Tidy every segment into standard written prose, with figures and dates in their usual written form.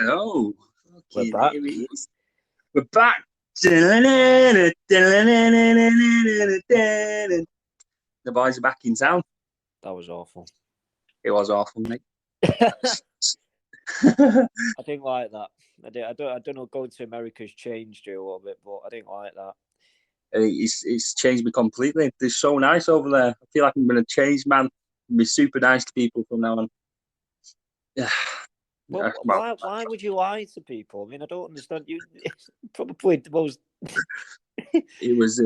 Hello. We're Fucking back. here he is. We're back. The boys are back in town. That was awful. It was awful, mate. I didn't like that. I don't know. Going to America's changed you a little bit, but I didn't like that. It's changed me completely. They're so nice over there. I feel like I'm going to change, man. Be super nice to people from now on. Yeah. Well, why would you lie to people? I mean, I don't understand. It's probably the most. It was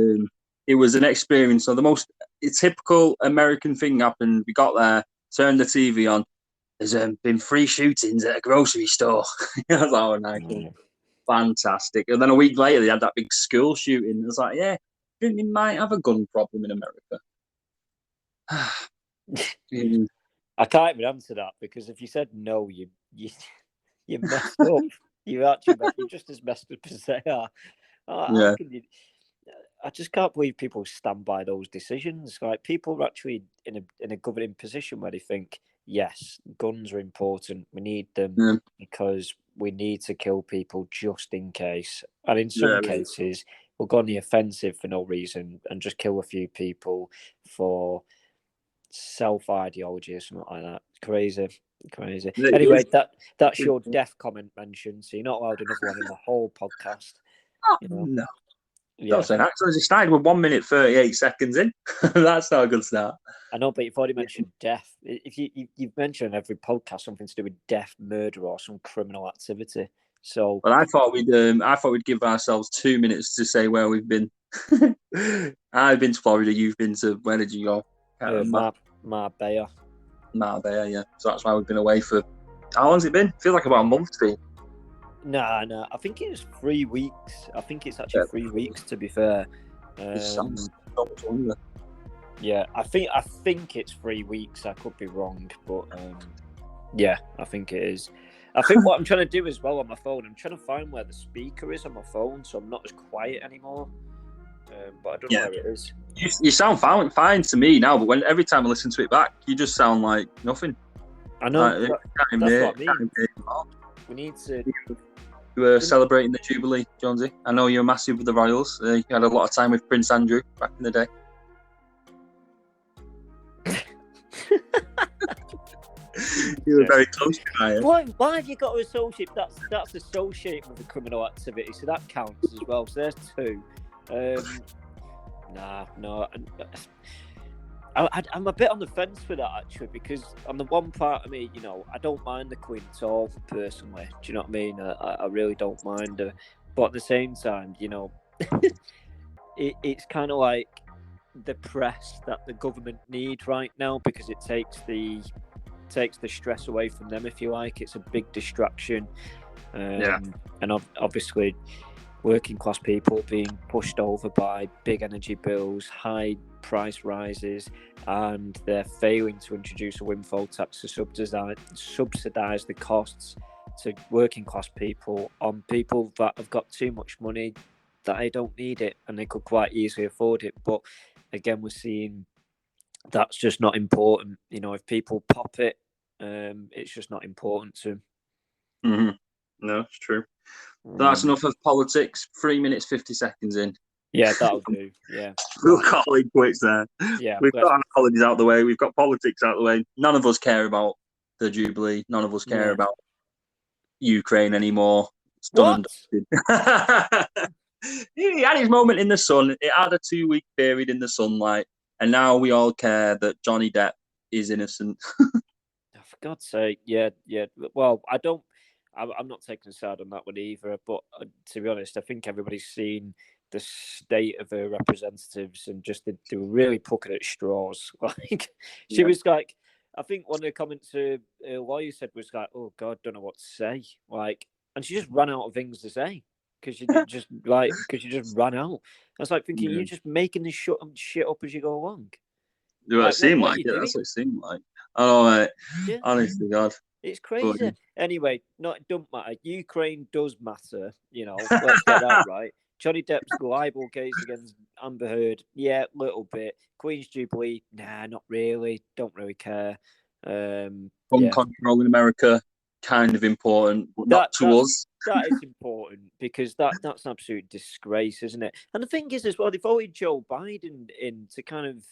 an experience. So the most typical American thing happened. We got there, turned the TV on. There's been 3 shootings at a grocery store. I was like, oh, nice. Fantastic. And then a week later, they had that big school shooting. I was like, yeah, I think they might have a gun problem in America. I can't even answer that because if you said no, you messed up. You're just as messed up as they are. How can you? I just can't believe people stand by those decisions. Like people are actually in a governing position where they think, yes, guns are important. We need them because we need to kill people just in case. And in some cases, we'll go on the offensive for no reason and just kill a few people for self-ideology or something like that. Crazy. Anyway, that's your death comment mention, so you're not allowed another one in the whole podcast. No. Yeah. That's actually it started with 1 minute 38 seconds in. That's not a good start. I know, but you've already mentioned death. If you've mentioned every podcast something to do with death, murder, or some criminal activity. So, well, I thought we'd give ourselves 2 minutes to say where we've been. I've been to Florida. You've been to where did you go? Marbella. Marbella, yeah. So that's why we've been away for. How long's it been? Feels like about a month to me. No. I think it was 3 weeks. I think it's actually 3 weeks, to be fair. It sounds so much longer. Yeah, I think it's 3 weeks. I could be wrong, but yeah, I think it is. I think what I'm trying to do as well on my phone, I'm trying to find where the speaker is on my phone, so I'm not as quiet anymore. But I don't know where it is. You sound fine to me now, but every time I listen to it back, you just sound like nothing. I know. That's what I mean. We need to. You were celebrating the Jubilee, Jonesy. I know you're massive with the Royals. You had a lot of time with Prince Andrew back in the day. You were very close to that. Why have you got to associate? That's associated with a criminal activity, so that counts as well. So there's 2. No. I'm a bit on the fence with that actually, because on the one part of me, I don't mind the Queen at all personally. Do you know what I mean? I really don't mind her, but at the same time, it's kind of like the press that the government need right now, because it takes the stress away from them, if you like. It's a big distraction, and obviously working class people being pushed over by big energy bills, high price rises, and they're failing to introduce a windfall tax to subsidise the costs to working class people on people that have got too much money that they don't need it and they could quite easily afford it. But again, we're seeing that's just not important. If people pop it, it's just not important to them. Mm-hmm. No, it's true. That's enough of politics. 3 minutes 50 seconds in. Yeah, that'll do. Yeah, we'll call it quits there. Yeah, we've got our holidays out of the way. We've got politics out of the way. None of us care about the Jubilee. None of us care about Ukraine anymore. It's done and dusted. He had his moment in the sun. It had a 2-week period in the sunlight, and now we all care that Johnny Depp is innocent. For God's sake, yeah. Well, I'm not taking a side on that one either, but to be honest, I think everybody's seen the state of her representatives and just they were really plucking at straws. Like she was like, I think one of the comments her lawyer said was like, "Oh God, don't know what to say." Like, and she just ran out of things to say because you just ran out. I was like thinking, you're just making this shit up as you go along. It seemed like it. That's what it seemed like. Oh, mate. Yeah. Honestly, God. It's crazy. But, anyway, it don't matter. Ukraine does matter. Let's get that right. Johnny Depp's libel case against Amber Heard, a little bit. Queen's Jubilee, nah, not really. Don't really care. Gun control in America, kind of important, but not to us. That is important because that's an absolute disgrace, isn't it? And the thing is, as well, they voted Joe Biden in to kind of,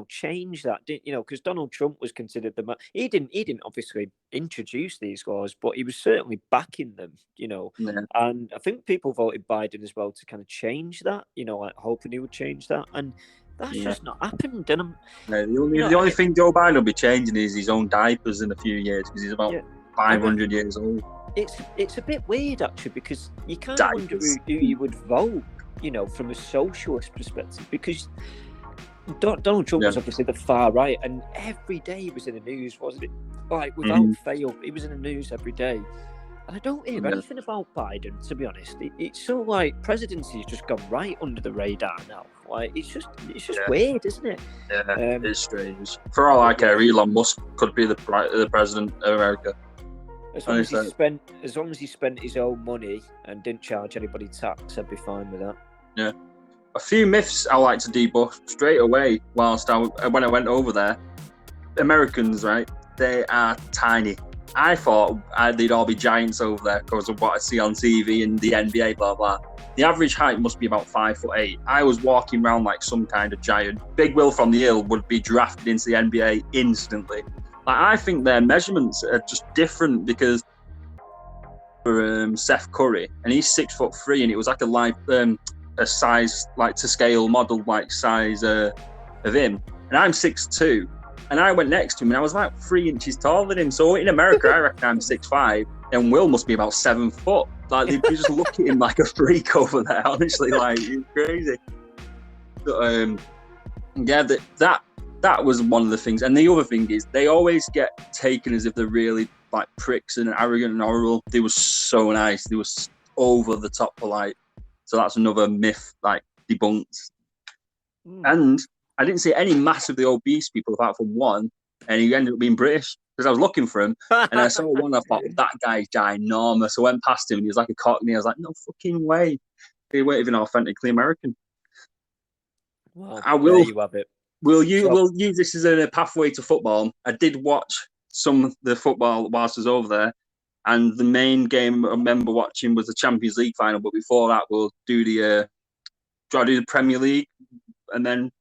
change that, because Donald Trump was considered he didn't obviously introduce these laws, but he was certainly backing them, Yeah. And I think people voted Biden as well to kind of change that, like hoping he would change that, and that's just not happened. And the only thing Joe Biden will be changing is his own diapers in a few years because he's about 500 years old. It's a bit weird actually because you kind of wonder who you would vote, from a socialist perspective, because Donald Trump was obviously the far right, and every day he was in the news, wasn't it? Like without fail, he was in the news every day. And I don't hear anything about Biden, to be honest. It's so like presidency's just gone right under the radar now. Like it's just weird, isn't it? Yeah, it's strange. For all I care, Elon Musk could be the president of America. As long as he spent his own money and didn't charge anybody tax, I'd be fine with that. Yeah. A few myths I like to debunk straight away when I went over there. Americans, right? They are tiny. I thought they'd all be giants over there because of what I see on TV and the NBA, blah, blah. The average height must be about 5'8". I was walking around like some kind of giant. Big Will from the Hill would be drafted into the NBA instantly. Like, I think their measurements are just different because for Seth Curry, and he's 6'3", and it was like a size like to scale model like size of him, and I'm 6'2", and I went next to him and I was like 3 inches taller than him. So in America, I reckon I'm 6'5", and Will must be about 7 foot. Like they just look at him like a freak over there. Honestly, like it's crazy. But, that was one of the things. And the other thing is they always get taken as if they're really like pricks and arrogant and horrible. They were so nice. They were over the top polite. So that's another myth, like, debunked. And I didn't see any massively obese people apart from one, and he ended up being British because I was looking for him, and I saw one. I thought that guy's ginormous. I went past him, and he was like a Cockney. I was like, no fucking way. He weren't even authentically American. Well, I will. There you have it. We'll use this as a pathway to football. I did watch some of the football whilst I was over there. And the main game I remember watching was the Champions League final. But before that, we'll do the Premier League and then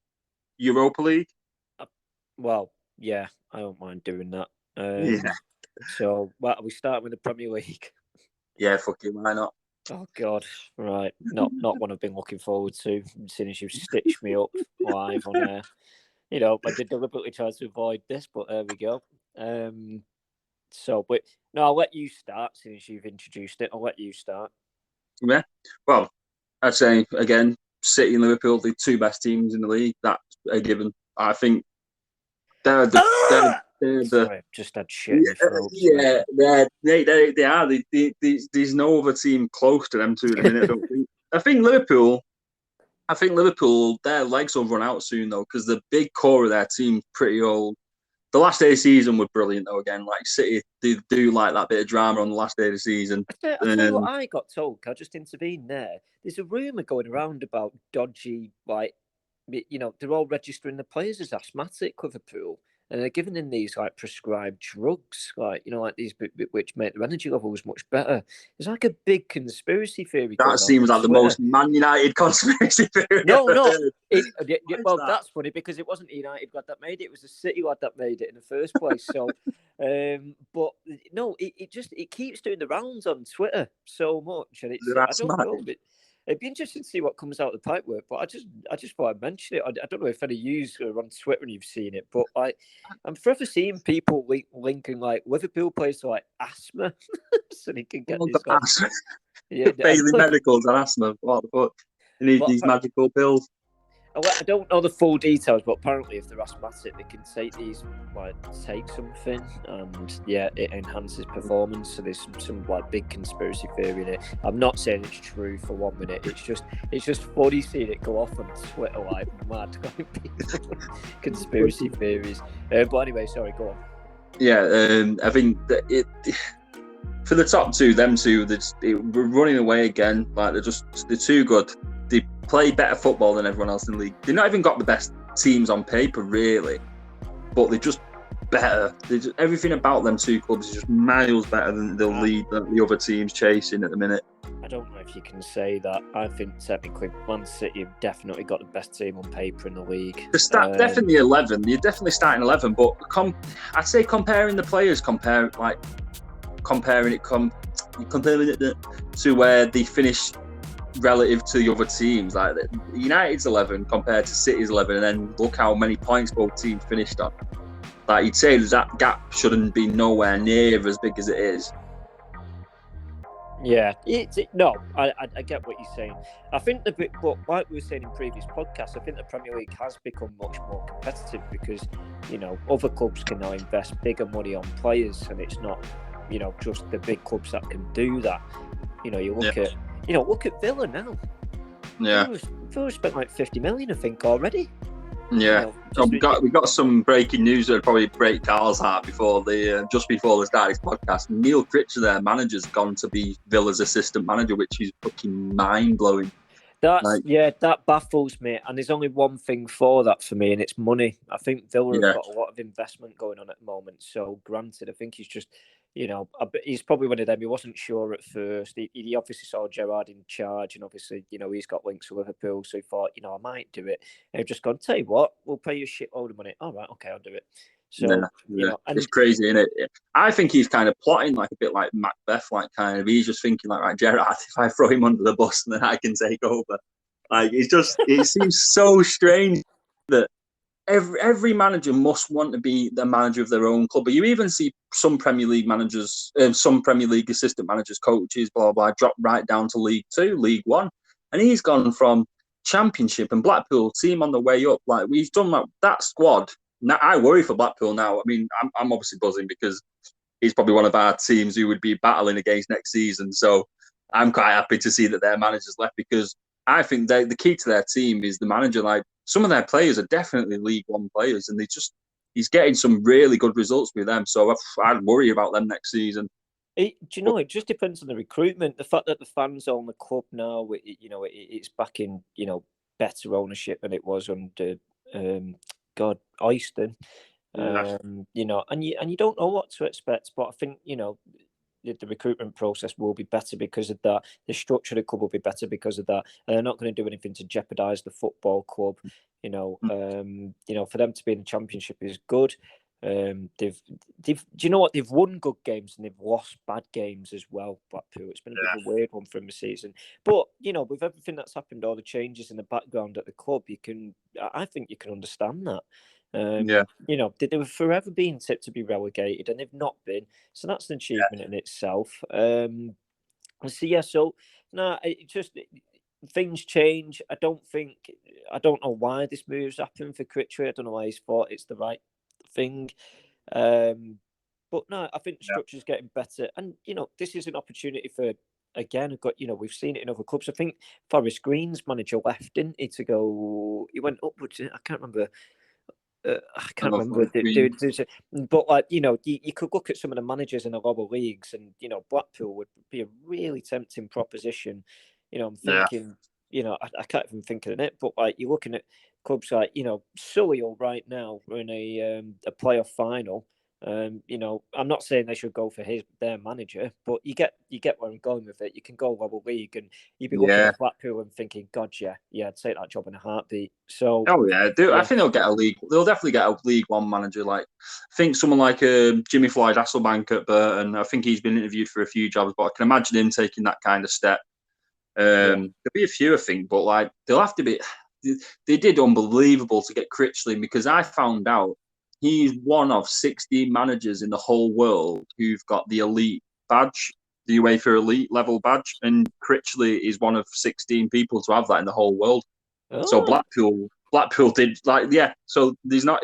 Europa League. Well, yeah, I don't mind doing that. So, we start with the Premier League. Yeah, fuck it, why not? Oh God, right. Not one I've been looking forward to, seeing as you've stitched me up live on air. I did deliberately try to avoid this, but there we go. I'll let you start, since you've introduced it. I'll let you start. Yeah. Well, I'd say, again, City and Liverpool, the two best teams in the league. That's a given. I think they're Sorry, I've just had shit in my throat. Yeah, they are. There's no other team close to them two at the minute, I don't think. I think Liverpool, their legs will run out soon, though, because the big core of their team's pretty old. The last day of the season was brilliant, though, again. Like, City, they do like that bit of drama on the last day of the season. I tell you what I got told, I'll just intervene there. There's a rumour going around about dodgy, they're all registering the players as asthmatic, Liverpool. And they're giving them these like prescribed drugs, like these which make their energy levels much better. It's like a big conspiracy theory. That seems like the most Man United conspiracy theory. No. That's funny because it wasn't the United lad that made it; it was the City lad that made it in the first place. So, but no, it keeps doing the rounds on Twitter so much, and I don't know. It'd be interesting to see what comes out of the pipework, but I just thought I'd mention it. I don't know if any of you are on Twitter and you've seen it, but I'm forever seeing people linking like Liverpool players to like asthma, so they can get this. Asthma. Yeah, Bailey Medicals and asthma. What the fuck? They need these magical pills. I don't know the full details, but apparently if they're asthmatic, they can take something, and it enhances performance. So there's some like big conspiracy theory in it. I'm not saying it's true for 1 minute. It's just funny seeing it go off on Twitter like mad conspiracy theories. But anyway, sorry, go on. Yeah, I think that for the top two, them two, we're running away again. Like they're too good. They play better football than everyone else in the league. They've not even got the best teams on paper, really, but they're just better. Everything about them two clubs is just miles better than the lead that the other teams chasing at the minute. I don't know if you can say that. I think technically Man City have definitely got the best team on paper in the league. Definitely 11. You're definitely starting 11, but I'd say comparing the players, comparing it to where they finished relative to the other teams. Like United's 11 compared to City's 11, and then look how many points both teams finished on. Like you'd say that gap shouldn't be nowhere near as big as it is. Yeah, I get what you're saying. I think but like we were saying in previous podcasts, I think the Premier League has become much more competitive because, other clubs can now invest bigger money on players, and it's not, just the big clubs that can do that. You look at Villa now. Yeah, Villa spent like 50 million, I think, already. Yeah, we got some breaking news that would probably break Carl's heart just before the start of this podcast. Neil Critcher, their manager's gone to be Villa's assistant manager, which is fucking mind blowing. That baffles me, and there's only one thing for that for me, and it's money. I think Villa have got a lot of investment going on at the moment. So granted, I think he's just, he's probably one of them. He wasn't sure at first. He obviously saw Gerrard in charge, and obviously, he's got links with Liverpool, so he thought, I might do it. And he's just gone, tell you what, we'll pay you a shitload of money. All right, okay, I'll do it. So, it's crazy, isn't it? I think he's kind of plotting like a bit like Macbeth, like kind of. He's just thinking like, right, Gerrard, if I throw him under the bus, then I can take over. Like it seems so strange that every manager must want to be the manager of their own club. But you even see some Premier League managers, some Premier League assistant managers, coaches, blah blah, drop right down to League Two, League One, and he's gone from Championship and Blackpool team on the way up. Like we've done that squad. Now, I worry for Blackpool now. I mean, I'm obviously buzzing because he's probably one of our teams who would be battling against next season. So I'm quite happy to see that their manager's left because I think the key to their team is the manager. Like some of their players are definitely League One players, and he's getting some really good results with them. So I'd worry about them next season. It just depends on the recruitment. The fact that the fans own the club now, it's back in, better ownership than it was under Oyston. And you don't know what to expect, but I think the recruitment process will be better because of that. The structure of the club will be better because of that, and they're not going to do anything to jeopardise the football club. For them to be in the Championship is good. Do you know what? They've won good games and they've lost bad games as well. Blackpool. It's been a bit of a weird one from the season, but with everything that's happened, all the changes in the background at the club, I think you can understand that. They were forever being tipped to be relegated, and they've not been. So that's an achievement in itself. Things change. I don't know why this move's happened for Critchley. I don't know why he's thought it's the right thing. But no, I think the structure's getting better, and this is an opportunity for. Again, we've seen it in other clubs. I think Forest Green's manager left, didn't he, to go? He went upwards. I can't remember. But you could look at some of the managers in the lower leagues, and Blackpool would be a really tempting proposition. I'm thinking, I can't even think of it. But you're looking at clubs like Solihull right now. We're in a playoff final. I'm not saying they should go for their manager, but you get where I'm going with it. You can go lower league, and you'd be looking at Blackpool and thinking, God, I'd take that job in a heartbeat. So, I think they'll get a league. They'll definitely get a League One manager. Like, I think someone like Jimmy Floyd Hasselbank at Burton. I think he's been interviewed for a few jobs, but I can imagine him taking that kind of step. There'll be a few, I think, but they'll have to be. They did unbelievable to get Critchley, because I found out. He's one of 16 managers in the whole world who've got the elite badge, the UEFA elite level badge, and Critchley is one of 16 people to have that in the whole world. Oh. So Blackpool did So there's like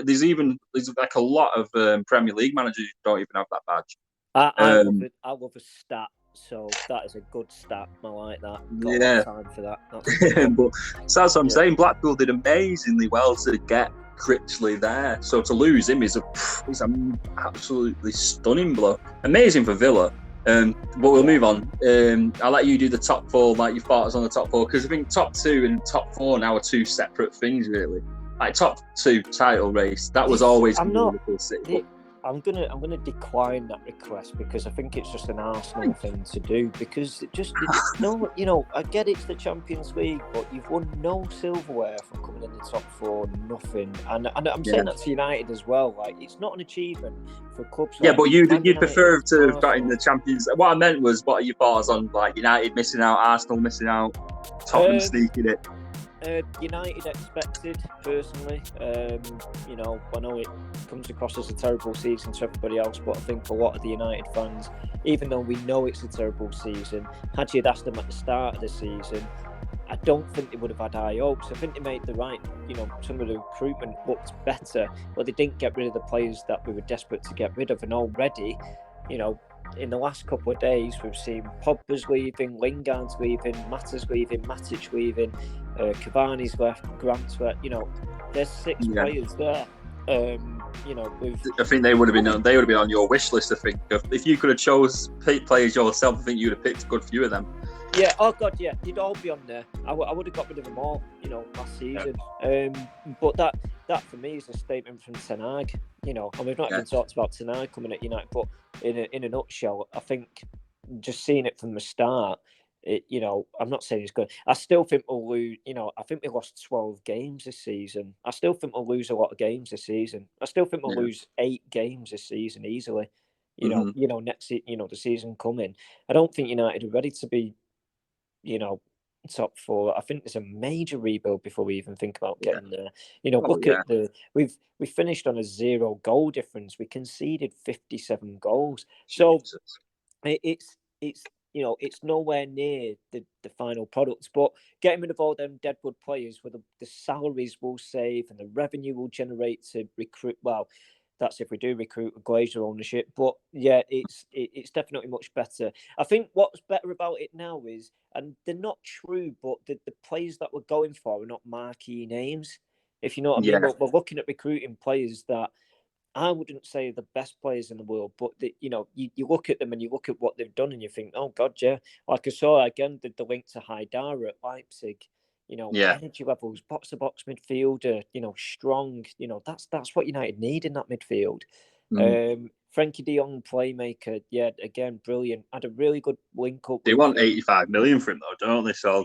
a lot of Premier League managers who don't even have that badge. I love a stat. So that is a good stat. I like that. Got time for that. But that's what I'm saying. Blackpool did amazingly well to get Critchley there. So to lose him is an absolutely stunning blow. Amazing for Villa. But we'll move on. I'll let you do the top four, like your thoughts on the top four, because I think top two and top four now are two separate things, really. Like top two title race, that was always Liverpool City. I'm gonna decline that request because I think it's just an Arsenal thing to do. Because it's no, I get it's the Champions League, but you've won no silverware from coming in the top four, nothing. And I'm saying that to United as well. Like, it's not an achievement for clubs. Yeah, like but you'd prefer to have Arsenal. got in the Champions. What I meant was, what are your thoughts on like United missing out, Arsenal missing out, Tottenham sneaking it? United expected, personally. I know it comes across as a terrible season to everybody else, but I think for a lot of the United fans, even though we know it's a terrible season, had you asked them at the start of the season, I don't think they would have had high hopes. I think they made the right, some of the recruitment looked better, but they didn't get rid of the players that we were desperate to get rid of. And already, in the last couple of days, we've seen Pogba's leaving, Lingard's leaving, Mata's leaving, Matic leaving, Cavani's left, Grant's left. There's 6 players there. I think they would have been on your wish list. I think if you could have chose players yourself, I think you'd have picked a good few of them. Yeah. Oh God. Yeah. They'd all be on there. I would have got rid of them all. Last season. But that for me is a statement from Ten Hag. And we've not even talked about Ten Hag coming at United. But in a nutshell, I think just seeing it from the start. I'm not saying he's good. I still think we'll lose. I think we lost 12 games this season. I still think we'll lose a lot of games this season. I still think we'll lose 8 games this season easily. Next the season coming. I don't think United are ready to be, top 4. I think there's a major rebuild before we even think about getting there. At we've finished on a 0 goal difference. We conceded 57 goals. So it's nowhere near the final product, but getting rid of all them deadwood players with the salaries we'll save and the revenue we'll generate to recruit. Well, that's if we do recruit a Glazer ownership. But yeah, it's definitely much better. I think what's better about it now is, and they're not true, but the players that we're going for are not marquee names. If you know what I mean, we're looking at recruiting players that I wouldn't say the best players in the world, but you look at them and you look at what they've done and you think, oh God, yeah. Like I saw again the link to Haidara at Leipzig. Energy levels, box-to-box midfielder, strong. That's what United need in that midfield. Frankie de Jong, playmaker, again, brilliant. Had a really good link-up. They want 85 million for him, though, don't they? So,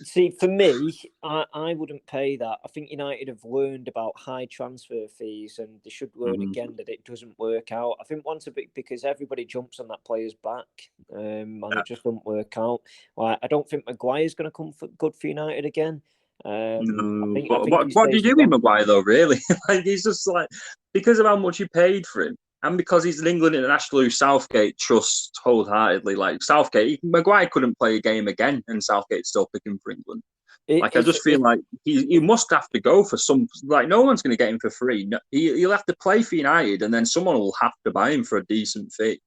see, for me, I wouldn't pay that. I think United have learned about high transfer fees, and they should learn again that it doesn't work out. I think because everybody jumps on that player's back, and it just doesn't work out. Like, I don't think Maguire's going to come good for United again. What do you do with Maguire, though, really? Like, he's just like, because of how much you paid for him, and because he's an England international who Southgate trusts wholeheartedly. Like, Maguire couldn't play a game again, and Southgate's still picking for England. I just feel like he must have to go for some. Like, no one's going to get him for free. He'll have to play for United, and then someone will have to buy him for a decent fee.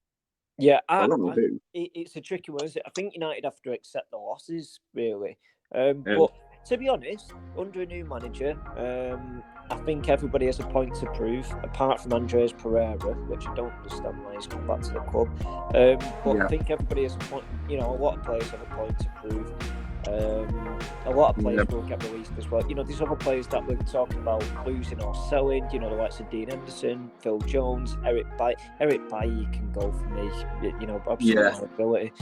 Yeah, I don't know who. It's a tricky one, isn't it? I think United have to accept the losses, really. But to be honest, under a new manager, I think everybody has a point to prove, apart from Andreas Pereira, which I don't understand why he's come back to the club. I think everybody has a point. A lot of players have a point to prove. A lot of players will get released as well. There's other players that we're talking about losing or selling. The likes of Dean Henderson, Phil Jones, Eric Bailly can go for me. Absolute ability.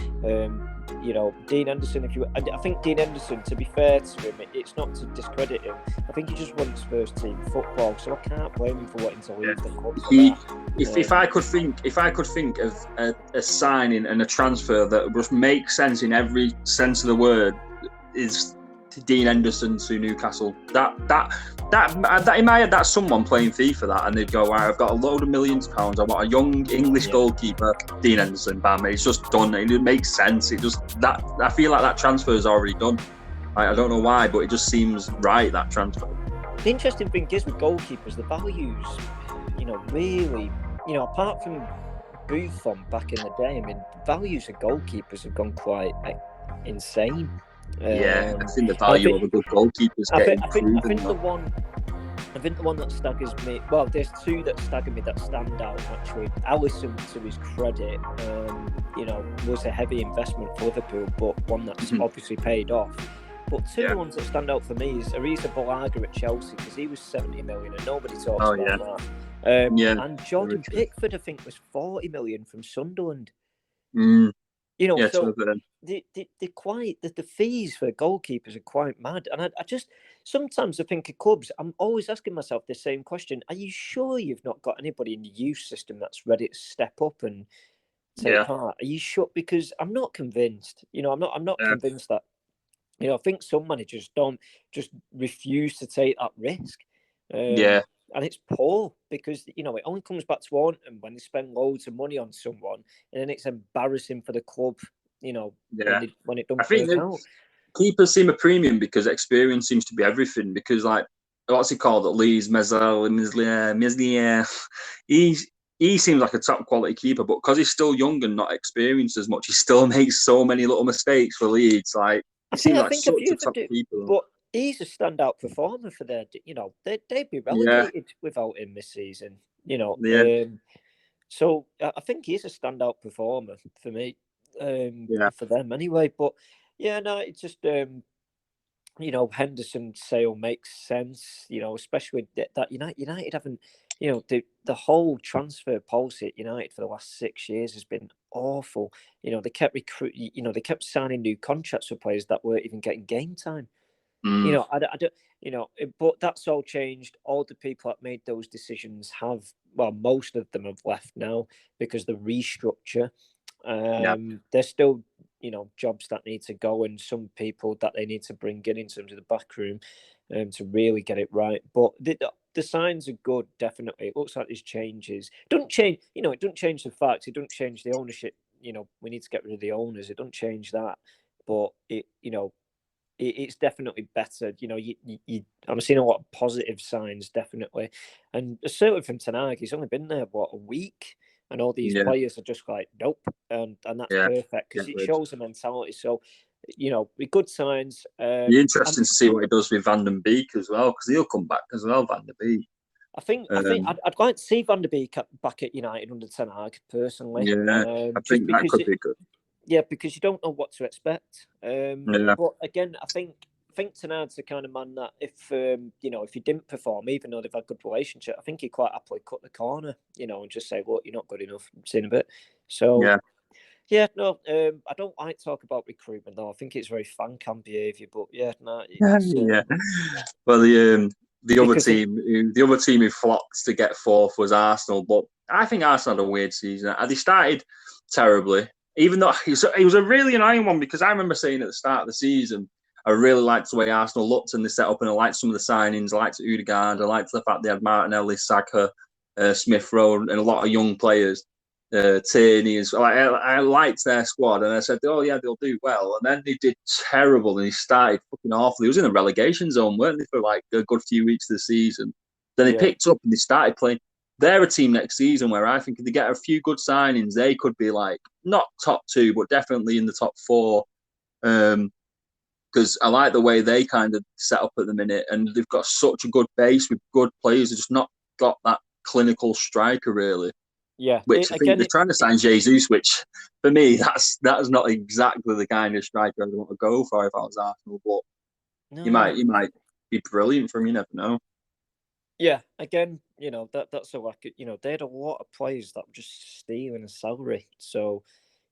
Dean Henderson. I think Dean Henderson, to be fair to him, it's not to discredit him. I think he just wants first team football, so I can't blame him for wanting to leave the club. If I could think of a signing and a transfer that just makes sense in every sense of the word, is Dean Henderson to Newcastle. That in my head, that's someone playing FIFA that, and they'd go, right, I've got a load of millions of pounds. I want a young English goalkeeper, Dean Henderson. Bam, it's just done. It makes sense. I feel like that transfer is already done. I don't know why, but it just seems right, that transfer. The interesting thing is with goalkeepers, the values, really, apart from Buffon back in the day, I mean, values of goalkeepers have gone quite insane. I think the value of a good goalkeeper is getting improved. I think the one that staggers me. Well, there's 2 that stagger me that stand out actually. Alisson, to his credit, was a heavy investment for Liverpool, but one that's obviously paid off. But 2 ones that stand out for me is Ariza Balaga at Chelsea, because he was 70 million and nobody talks about And Jordan Pickford, I think, was 40 million from Sunderland. You know, so they're quite the fees for goalkeepers are quite mad. And I just sometimes I think of clubs, I'm always asking myself the same question: are you sure you've not got anybody in the youth system that's ready to step up and take part? Are you sure? Because I'm not convinced. You know, I'm not convinced that. You know, I think some managers don't just refuse to take that risk. And it's poor because, you know, it only comes back to one and when they spend loads of money on someone and then it's embarrassing for the club, you know, when it doesn't work out. Keepers seem a premium because experience seems to be everything. Because, like, what's he called at Leeds? Meslier. He seems like a top quality keeper, but because he's still young and not experienced as much, he still makes so many little mistakes for Leeds. Like, he seems like such a top keeper. But he's a standout performer for their, you know, they'd be relegated without him this season, you know. So I think he's a standout performer for me, for them anyway. But yeah, no, it's just, you know, Henderson's sale makes sense, you know, especially that United haven't, you know, the whole transfer policy at United for the last 6 years has been awful. You know, they kept they kept signing new contracts for players that weren't even getting game time. You know, I don't, you know, but that's all changed. All the people that made those decisions most of them have left now because the restructure. There's still, you know, jobs that need to go and some people that they need to bring in terms of the back room to really get it right. But the signs are good, definitely. It looks like there's changes. It doesn't change, you know, it doesn't change the facts. It doesn't change the ownership. You know, we need to get rid of the owners. It doesn't change that. But it's definitely better. You know, I'm seeing a lot of positive signs, definitely. And certainly from Ten Hag, he's only been there, a week? And all these players are just like, nope. And that's perfect because it shows a mentality. So, you know, with good signs. Be interesting to see what he does with Van den Beek as well, because he'll come back as well, Van den Beek. I think I'd like to see Van der Beek back at United under Ten Hag, personally. I think that could be good. Yeah, because you don't know what to expect. But again, I think Ten Hag's the kind of man that if you know, if he didn't perform, even though they've had good relationship, I think he'd quite happily cut the corner, you know, and just say, "Look, you're not good enough." I'm seeing a bit. So I don't like to talk about recruitment though. I think it's very fan cam behaviour. But well, the other team who flocked to get fourth was Arsenal, but I think Arsenal had a weird season. They started terribly. Even though it was a really annoying one because I remember saying at the start of the season, I really liked the way Arsenal looked and they set up, and I liked some of the signings. I liked Odegaard. I liked the fact they had Martinelli, Saka, Smith Rowe, and a lot of young players. Tierney as well. I liked their squad, and I said, "Oh yeah, they'll do well." And then they did terrible, and they started fucking awful. He was in the relegation zone, weren't they, for like a good few weeks of the season? Then they picked up and they started playing. They're a team next season where I think if they get a few good signings, they could be like not top two, but definitely in the top four. Because I like the way they kind of set up at the minute, and they've got such a good base with good players. They've just not got that clinical striker really. Yeah, which I think they're trying to sign Jesus, which for me that's not exactly the kind of striker I'd want to go for if I was Arsenal. But he might be brilliant for him. You never know. Yeah, again, you know, that's a lack. You know, they had a lot of players that were just stealing a salary. So,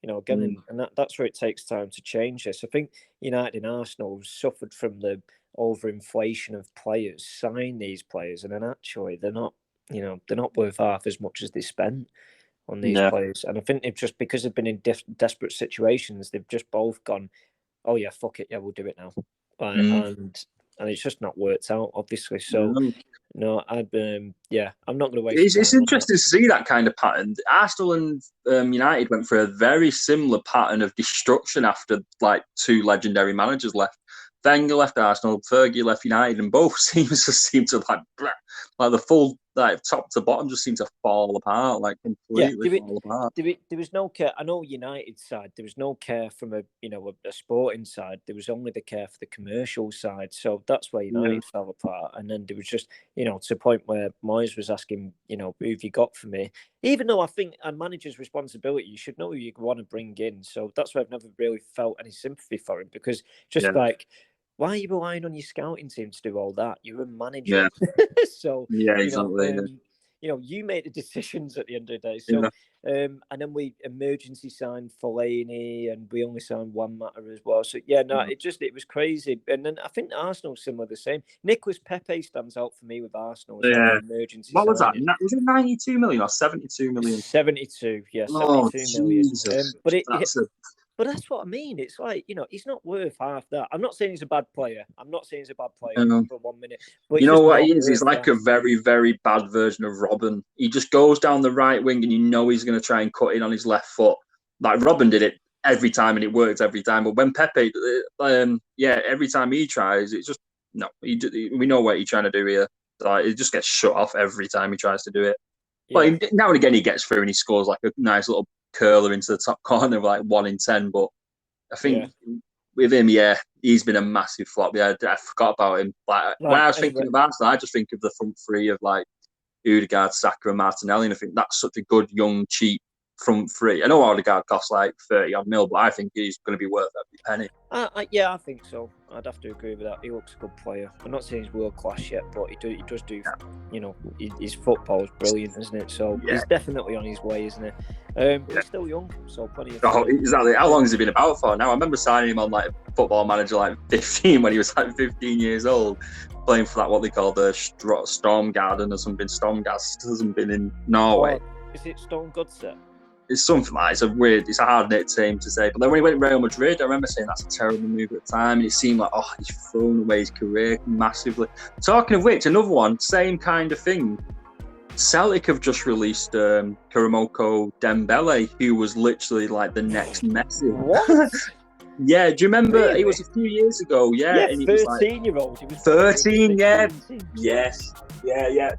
you know, again, and that's where it takes time to change this. I think United and Arsenal suffered from the overinflation of players, sign these players, and then actually they're not worth half as much as they spent on these players. And I think they've just, because they've been in desperate situations, they've just both gone, oh yeah, fuck it, yeah, we'll do it now. And it's just not worked out, obviously. So, no, I'm not going to waste. It's interesting to see that kind of pattern. Arsenal and United went for a very similar pattern of destruction after like two legendary managers left. Wenger left Arsenal, Fergie left United, and both teams just seem to like the full top to bottom just seem to fall apart, like completely fall apart. There was no care. I know United side, there was no care from a sporting side. There was only the care for the commercial side. So that's where United fell apart. And then there was just, you know, to the point where Moyes was asking, you know, who have you got for me? Even though I think a manager's responsibility, you should know who you want to bring in. So that's why I've never really felt any sympathy for him, because like, why are you relying on your scouting team to do all that? You're a manager. So, exactly. you make the decisions at the end of the day. So, and then we emergency signed Fellaini, and we only signed Juan Mata as well. So it was crazy. And then I think Arsenal similar the same. Nicolas Pepe stands out for me with Arsenal as like an emergency. What was signing. that? Was it 92 million or 72 million? 72, yeah, 72 million. But that's what I mean. It's like, he's not worth half that. I'm not saying he's a bad player. For 1 minute. But you know what he is? He's like a very, very bad version of Robben. He just goes down the right wing and he's going to try and cut in on his left foot. Like Robben did it every time and it worked every time. But when Pepe, every time he tries, it's just, no. We know what he's trying to do here. Like, it just gets shut off every time he tries to do it. Yeah. But now and again he gets through and he scores like a nice little curler into the top corner of like 1 in 10, but I think with him, he's been a massive flop. I forgot about him. Like when I was thinking of Arsenal, I just think of the front three of like Odegaard, Saka, and Martinelli, and I think that's such a good, young, cheap front three. I know Odegaard costs like 30-odd mil, but I think he's going to be worth every penny. I think so. I'd have to agree with that. He looks a good player. I'm not saying he's world class yet, but he does do. His football is brilliant, isn't it? So he's definitely on his way, isn't it? He's still young, so plenty of time. Exactly. How long has he been about for now? I remember signing him on like Football Manager like 15 when he was like 15 years old, playing for that what they call the Stormgarden or something. Stormgast hasn't been in Norway. Is it Stormgodset? It's something like it's a hard knit team to say. But then when he went to Real Madrid, I remember saying that's a terrible move at the time, and it seemed like he's thrown away his career massively. Talking of which, another one, same kind of thing. Celtic have just released Karamoko Dembele, who was literally like the next Messi. What? Yeah, do you remember? Really? It was a few years ago. Yeah, and 13-year-old. He was 13. Yeah. Yes. Yeah.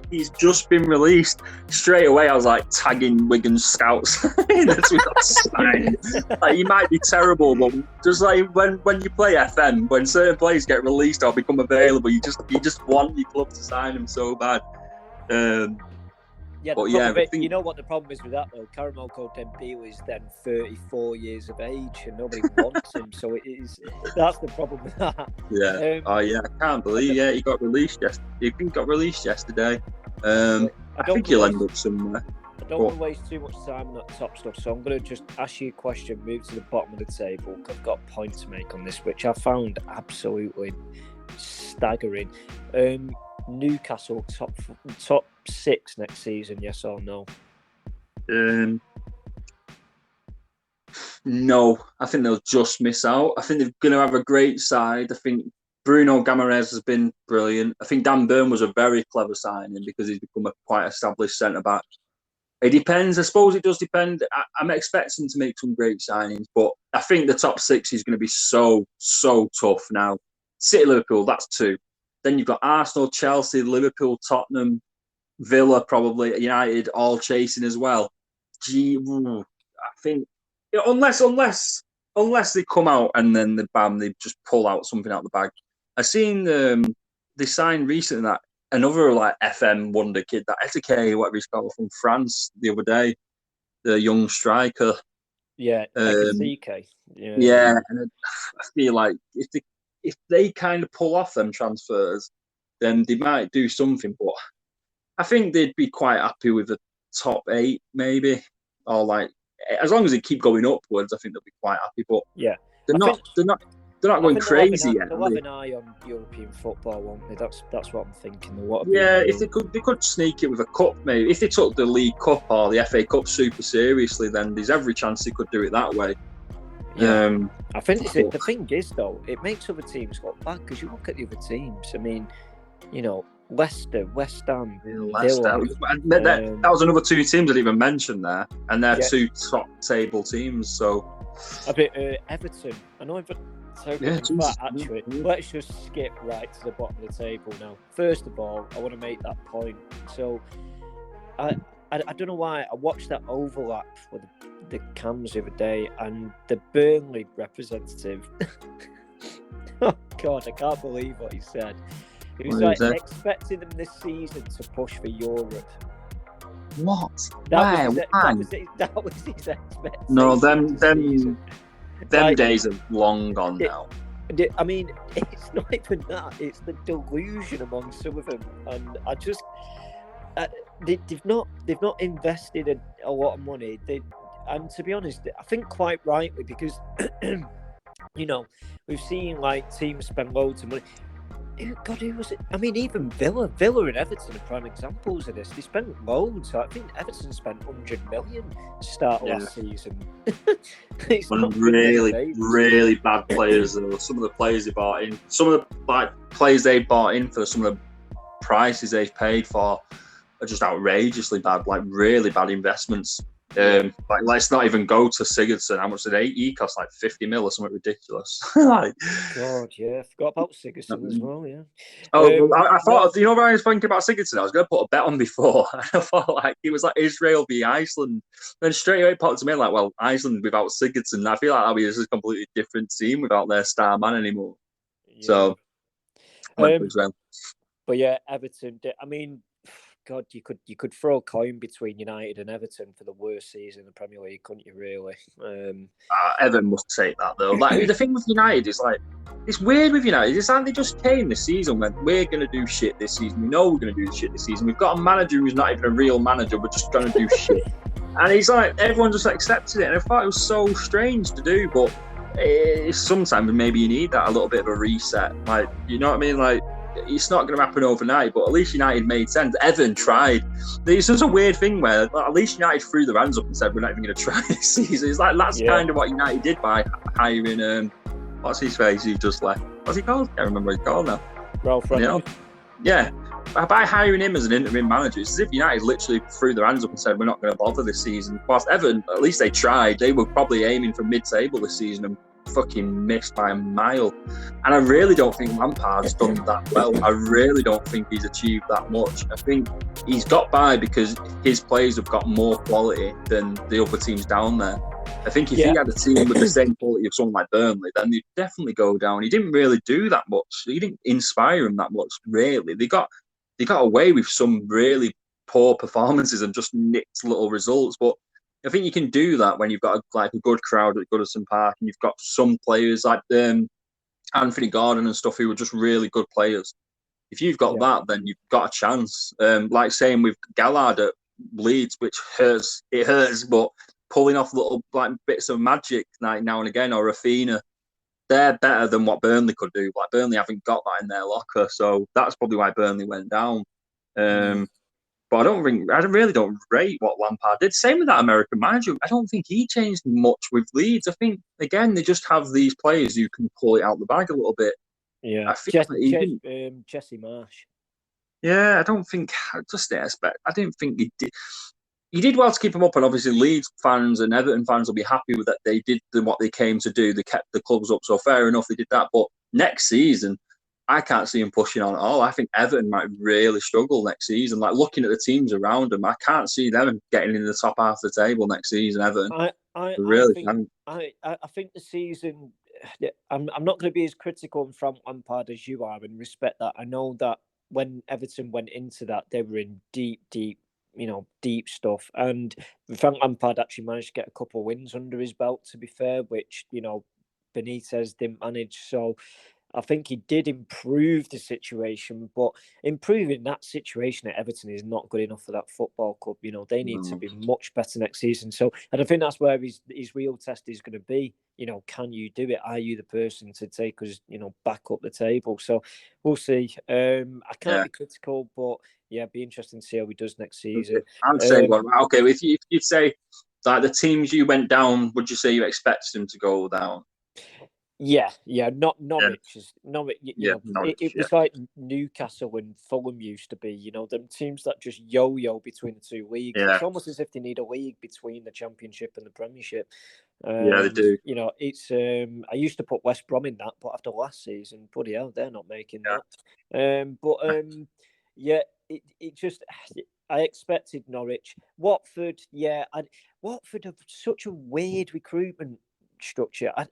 He's just been released. Straight away, I was like tagging Wigan scouts. That's what got signed. Like, he might be terrible, but just like when you play FM, when certain players get released or become available, you just want your club to sign them so bad. You know what the problem is with that though? Karamoko Dembele is then 34 years of age and nobody wants him, so that's the problem with that. Yeah. I can't believe. He got released yesterday. He got released yesterday. I think he'll end up somewhere. I don't want to waste too much time on that top stuff, so I'm going to just ask you a question, move to the bottom of the table. I've got a point to make on this, which I found absolutely staggering. Newcastle top 6 next season, yes or no? No, I think they'll just miss out. I think they're going to have a great side. I think Bruno Guimaraes has been brilliant. I think Dan Burn was a very clever signing because he's become a quite established centre-back. It depends. I suppose it does depend. I'm expecting to make some great signings, but I think the top 6 is going to be so tough now. City, Liverpool, that's 2. Then you've got Arsenal, Chelsea, Liverpool, Tottenham, Villa, probably United, all chasing as well. I think unless they come out and then they just pull out something out of the bag. I seen they signed recently that another like FM wonder kid, that Etike, whatever he's called, from France the other day, the young striker. Yeah, Etike. Yeah, and I feel like if they kind of pull off them transfers, then they might do something. But I think they'd be quite happy with the top 8, maybe, or like as long as they keep going upwards, I think they'll be quite happy. But they're not going crazy yet. They'll have an eye on European football, won't they? That's what I'm thinking. If they could sneak it with a cup, maybe. If they took the League Cup or the FA Cup super seriously, then there's every chance they could do it that way. Yeah. I think the thing is though, it makes other teams look bad because you look at the other teams. I mean, Leicester, West Ham, Villa. That was another 2 teams I didn't even mention there, and they're 2 top table teams. So a bit Everton. I know Everton. Actually, let's just skip right to the bottom of the table now. First of all, I want to make that point. So, I don't know why I watched that overlap with the cams the other day, and the Burnley representative. Oh God, I can't believe what he said. He was expecting them this season to push for Europe. What? That was his expectation. No, them days are long gone now. I mean, it's not even that. It's the delusion among some of them, and they've not invested a lot of money. And to be honest, I think quite rightly, because you know, we've seen like teams spend loads of money. God, who was it? I mean, even Villa and Everton are prime examples of this. They spent loads. I think Everton spent 100 million to start last season. It's not really bad players. Some of the players they bought in, some of the players they bought in for some of the prices they've paid for are just outrageously bad. Like really bad investments. Like, let's not even go to Sigurdsson. How much did he cost? Like 50 mil or something ridiculous. God, yeah, I forgot about Sigurdsson as well. Yeah. I thought, you know, when I was thinking about Sigurdsson, I was going to put a bet on before. I thought like it was like Israel v Iceland. Then straight away popped to me like, well, Iceland without Sigurdsson. I feel like that'll be just a completely different team without their star man anymore. Yeah. So, I went for Israel. But yeah, Everton. I mean, God, you could throw a coin between United and Everton for the worst season in the Premier League, couldn't you? Really? Everton must take that though. Like the thing with United is like, it's weird with United. It's like they just came this season when we're going to do shit this season. We know we're going to do shit this season. We've got a manager who's not even a real manager. We're just going to do shit, and he's like, everyone just accepted it. And I thought it was so strange to do, but sometimes maybe you need that, a little bit of a reset. Like, you know what I mean? Like, it's not going to happen overnight, but at least United made sense. Everton tried. It's just a weird thing where at least United threw their hands up and said, we're not even going to try this season. It's like that's kind of what United did by hiring, what's his face? He just left. What's he called? I can't remember what he's called now. Ralph Rangnick. You know? Yeah. By hiring him as an interim manager, it's as if United literally threw their hands up and said, we're not going to bother this season. Whilst Everton, at least they tried. They were probably aiming for mid-table this season and fucking missed by a mile. And I really don't think Lampard's done that well. I really don't think he's achieved that much. I think he's got by because his players have got more quality than the other teams down there. I think if he had a team with the same quality of someone like Burnley, then they'd definitely go down. He didn't really do that much. He didn't inspire him that much, really. They got away with some really poor performances and just nicked little results. But I think you can do that when you've got a good crowd at Goodison Park and you've got some players like Anthony Gordon and stuff who are just really good players. If you've got that, then you've got a chance. Like saying with Gallard at Leeds, which hurts. It hurts, but pulling off little like bits of magic like now and again, or Rafinha, they're better than what Burnley could do. Like Burnley haven't got that in their locker, so that's probably why Burnley went down. But I really don't rate what Lampard did. Same with that American manager. I don't think he changed much with Leeds. I think, again, they just have these players who can pull it out the bag a little bit. Yeah, I feel Jesse Marsh. Yeah, I don't think, just the aspect, I didn't think he did. He did well to keep him up, and obviously Leeds fans and Everton fans will be happy with that. They did what they came to do. They kept the clubs up, so fair enough, they did that. But next season, I can't see him pushing on at all. I think Everton might really struggle next season. Like looking at the teams around them, I can't see them getting in the top half of the table next season. Everton, I think the season. I'm not going to be as critical on Frank Lampard as you are, and respect that. I know that when Everton went into that, they were in deep stuff, and Frank Lampard actually managed to get a couple of wins under his belt. To be fair, which Benitez didn't manage. So I think he did improve the situation, but improving that situation at Everton is not good enough for that football club. They need to be much better next season. So, and I think that's where his real test is going to be. Can you do it? Are you the person to take us, back up the table? So we'll see. I can't be critical, but it'd be interesting to see how he does next season. I'm saying, okay, if you'd say like the teams you went down, would you say you expected them to go down? Yeah, not Norwich. Norwich, Norwich, it was like Newcastle and Fulham used to be. Them teams that just yo-yo between the two leagues. Yeah. It's almost as if they need a league between the Championship and the Premiership. They do. It's. I used to put West Brom in that, but after last season, bloody hell, they're not making that. It just. I expected Norwich, Watford. Watford have such a weird recruitment structure. I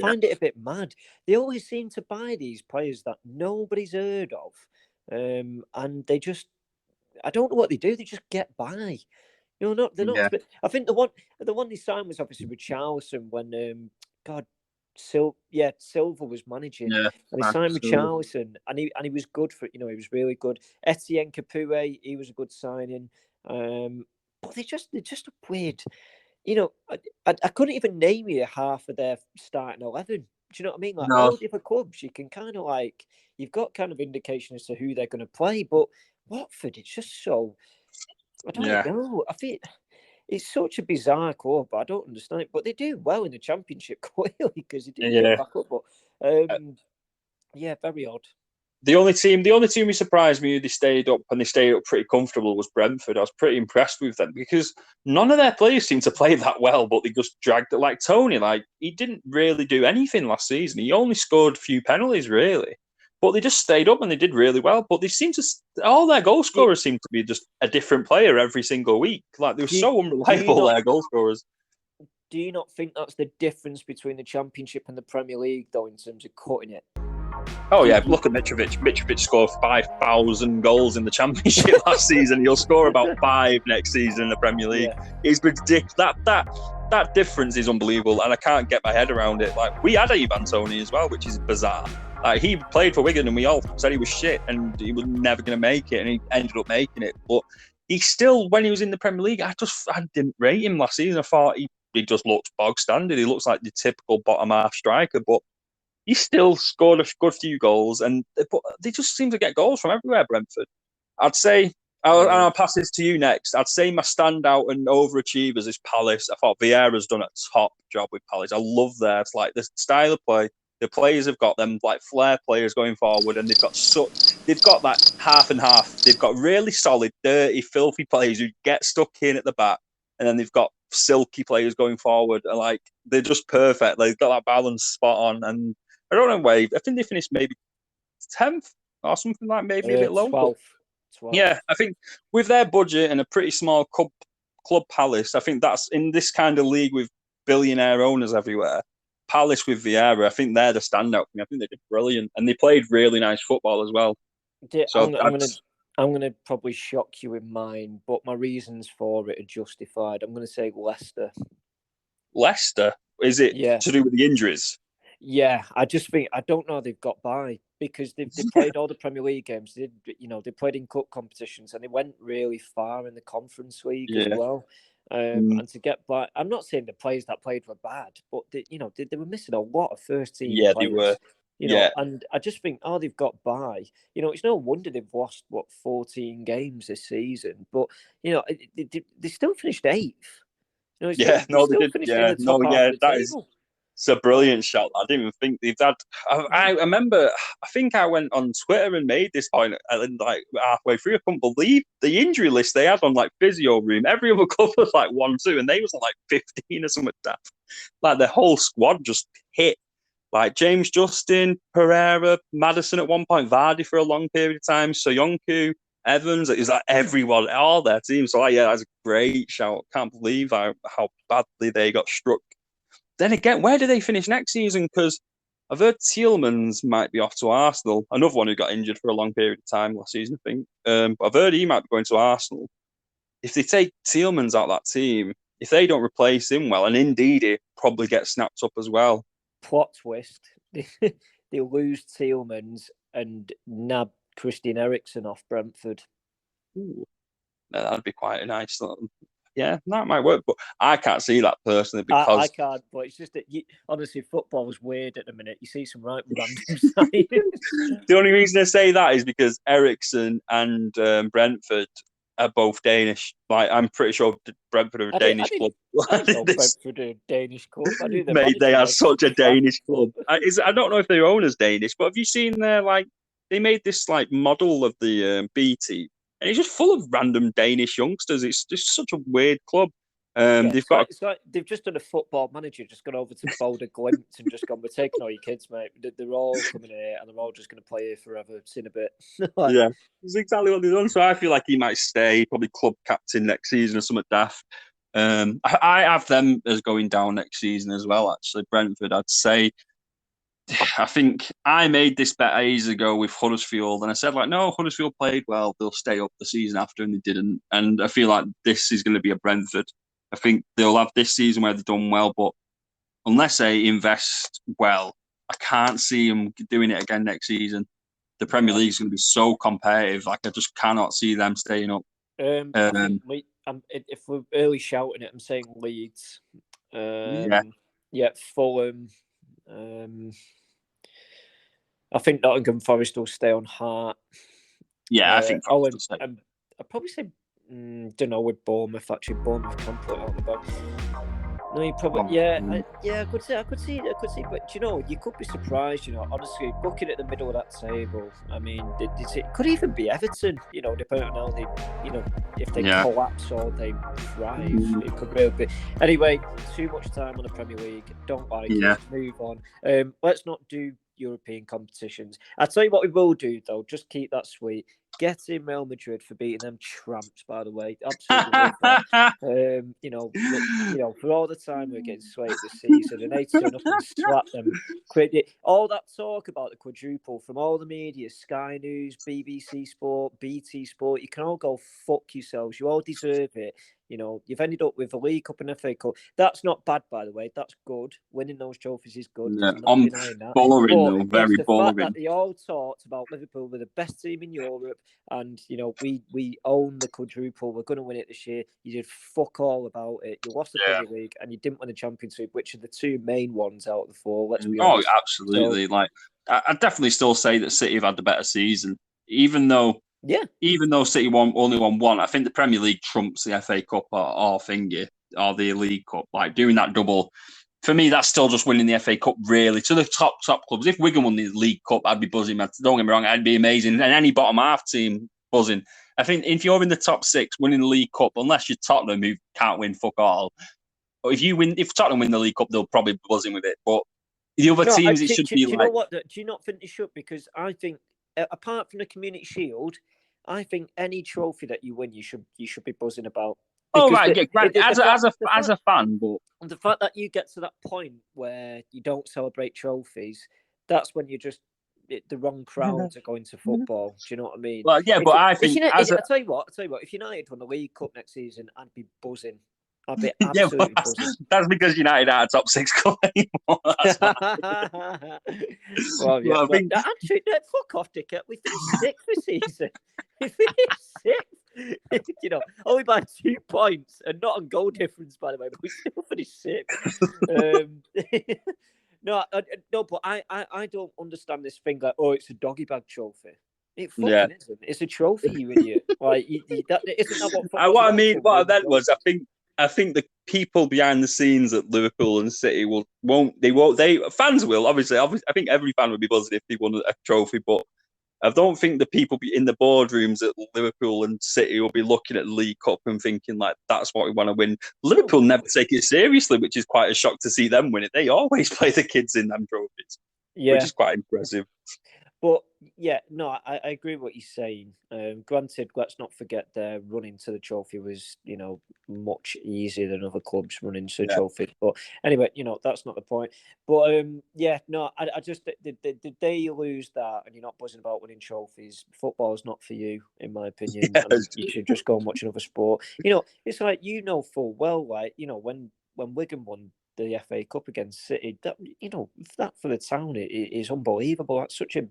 find it a bit mad. They always seem to buy these players that nobody's heard of, and they just, I don't know what they do. They just get by. They're not. I think the one they signed was obviously Richarlison when Silva was managing, Yeah, and he signed Richarlison, and he was good for, he was really good. Etienne Capoue, he was a good signing, but they're just a weird. I couldn't even name you half of their starting 11. Do you know what I mean? Like all the other clubs, you can kind of you've got kind of indication as to who they're going to play, but Watford, it's just so. I don't know. I think it's such a bizarre club. I don't understand it, but they do well in the Championship clearly because they didn't get back up. But very odd. The only team who surprised me who they stayed up and they stayed up pretty comfortable was Brentford. I was pretty impressed with them because none of their players seemed to play that well, but they just dragged it. Like Tony, he didn't really do anything last season. He only scored a few penalties, really. But they just stayed up and they did really well. But they seem to all their goal scorers seem to be just a different player every single week. Like they were so unreliable, their goal scorers. Do you not think that's the difference between the Championship and the Premier League, though, in terms of cutting it? Oh yeah, look at Mitrovic. Mitrovic scored 5,000 goals in the Championship last season. He'll score about 5 next season in the Premier League. Yeah. It's ridiculous. That difference is unbelievable, and I can't get my head around it. Like we had Ivan Toney as well, which is bizarre. Like he played for Wigan, and we all said he was shit, and he was never going to make it, and he ended up making it. But he still, when he was in the Premier League, I didn't rate him last season. I thought he just looked bog standard. He looks like the typical bottom half striker, but he still scored a good few goals, and they just seem to get goals from everywhere, Brentford. I'd say, I'll pass this to you next. I'd say my standout and overachievers is Palace. I thought Vieira's done a top job with Palace. I love their the style of play. The players have got them like flair players going forward, and they've got that half and half. They've got really solid, dirty, filthy players who get stuck in at the back, and then they've got silky players going forward. And they're just perfect. They've got that balance spot on, and I don't know why. I think they finished maybe 10th or something maybe a bit low. 12th. Yeah, I think with their budget and a pretty small club Palace, I think that's in this kind of league with billionaire owners everywhere. Palace with Vieira, I think they're the standout for me. I think they did brilliant, and they played really nice football as well. I'm gonna probably shock you in mine, but my reasons for it are justified. I'm gonna say Leicester. Leicester? Is it to do with the injuries? Yeah, I just think I don't know how they've got by because they played all the Premier League games. They played in cup competitions and they went really far in the Conference League as well. And to get by, I'm not saying the players that played were bad, but they were missing a lot of first team. Yeah, players, they were. And I just think they've got by. It's no wonder they've lost 14 games this season, but they still finished 8th. They did. That is. It's a brilliant shout. I didn't even think they've had. I remember. I think I went on Twitter and made this point, and halfway through, I couldn't believe the injury list they had on Physio Room. Every other club was 1, 2, and they was 15 or something like that. The whole squad just hit. James Justin, Pereira, Maddison at one point, Vardy for a long period of time, Soyuncu, Evans. It was everyone, all their teams. So that's a great shout. Can't believe how badly they got struck. Then again, where do they finish next season? Because I've heard Tielemans might be off to Arsenal. Another one who got injured for a long period of time last season, I think. But I've heard he might be going to Arsenal. If they take Tielemans out of that team, if they don't replace him well, and indeed he probably gets snapped up as well. Plot twist. They lose Tielemans and nab Christian Eriksen off Brentford. Ooh. That'd be quite a nice little... Yeah, that might work, but I can't see that personally because I can't. But it's just that honestly, football is weird at the minute. You see some right random signings. The only reason I say that is because Eriksen and Brentford are both Danish. I'm pretty sure Brentford are a Danish club. I know Brentford are a Danish club. Mate, they are such a Danish club. I don't know if their owner's Danish, but have you seen their they made this model of the B team? And it's just full of random Danish youngsters. It's just such a weird club. They've just done a Football Manager, just gone over to Boulder Glimt and just gone, we're taking all your kids, mate. They're all coming here and they're all just going to play here forever. Seen a bit. Yeah, it's exactly what they've done. So I feel like he might stay, probably club captain next season or something daft. I have them as going down next season as well, actually. Brentford, I'd say. I think I made this bet ages ago with Huddersfield, and I said, no, Huddersfield played well. They'll stay up the season after, and they didn't. And I feel like this is going to be a Brentford. I think they'll have this season where they've done well, but unless they invest well, I can't see them doing it again next season. The Premier League is going to be so competitive. Like, I just cannot see them staying up. I think if we're early shouting it, I'm saying Leeds. Fulham. I think Nottingham Forest will stay on Heart. Yeah, I think Forest will stay. I'd probably say, don't know, with Bournemouth. Actually, Bournemouth can put it on the back. No, you probably, I could see. But you could be surprised. Honestly, looking at the middle of that table, I mean, it could even be Everton. Depending on how they, if they collapse or they thrive, it could really be. Anyway, too much time on the Premier League. Don't like it. Move on. Let's not do European competitions. I'll tell you what we will do though. Just keep that sweet. Get in Real Madrid for beating them tramps, by the way. Absolutely love that. For all the time we're getting swayed this season and 8 turn up and slap them. All that talk about the quadruple from all the media, Sky News, BBC Sport, BT Sport, you can all go fuck yourselves. You all deserve it. You've ended up with a League Cup and FA Cup. That's not bad, by the way. That's good. Winning those trophies is good. Yeah, I'm boring though. Very boring. Fact that they all talked about Liverpool were the best team in Europe, and we own the quadruple. We're going to win it this year. You did fuck all about it. You lost the Premier League, and you didn't win the Championship, which are the two main ones out of the four. Let's be honest. Oh, absolutely. So, I definitely still say that City have had the better season, even though City only won one. I think the Premier League trumps the FA Cup or the League Cup. Like, doing that double, for me, that's still just winning the FA Cup, really, to the top clubs. If Wigan won the League Cup, I'd be buzzing. Don't get me wrong, I'd be amazing. And any bottom half team, buzzing. I think if you're in the top 6, winning the League Cup, unless you're Tottenham, who can't win fuck all, or if Tottenham win the League Cup, they'll probably be buzzing with it. But the other teams, it should be like... Do you know what? Do you not think they should? Because I think, apart from the Community Shield, I think any trophy that you win, you should be buzzing about. Oh, right, as a fan, but the fact that you get to that point where you don't celebrate trophies, that's when you're just the wrong crowds are going to football. Do you know what I mean? Well, yeah, but I think I tell you what, if United won the League Cup next season, I'd be buzzing. I'd be absolutely buzzing. That's because United are a top 6 club anymore. Well, I think actually, fuck off, dickhead. We finished 6th this season. We finished 6th. Only by 2 points, and not on goal difference, by the way. But we still finished 6th. No, but I don't understand this thing like, it's a doggy bag trophy. It fucking isn't. It's a trophy, you idiot. Like, isn't that what I mean? What I meant was, I think the people behind the scenes at Liverpool and City fans will obviously. I think every fan would be buzzing if they won a trophy, but I don't think the people in the boardrooms at Liverpool and City will be looking at the League Cup and thinking like that's what we want to win. Liverpool never take it seriously, which is quite a shock to see them win it. They always play the kids in them trophies, which is quite impressive. But I agree with what you're saying. Granted, let's not forget their running to the trophy was, much easier than other clubs running to the trophy. But anyway, that's not the point. But I just the day you lose that and you're not buzzing about winning trophies, football's not for you, in my opinion. You should just go and watch another sport. It's like full well, like when Wigan won the FA Cup against City, that that for the town it is unbelievable. That's such a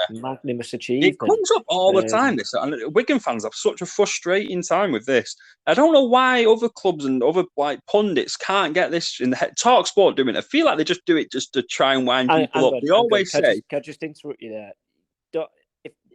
magnanimous achievement. It comes up all the time. This, and Wigan fans have such a frustrating time with this. I don't know why other clubs and other pundits can't get this in the head. Talk Sport doing it. I feel like they just do it just to try and wind people up. They always say. Can I just interrupt you there?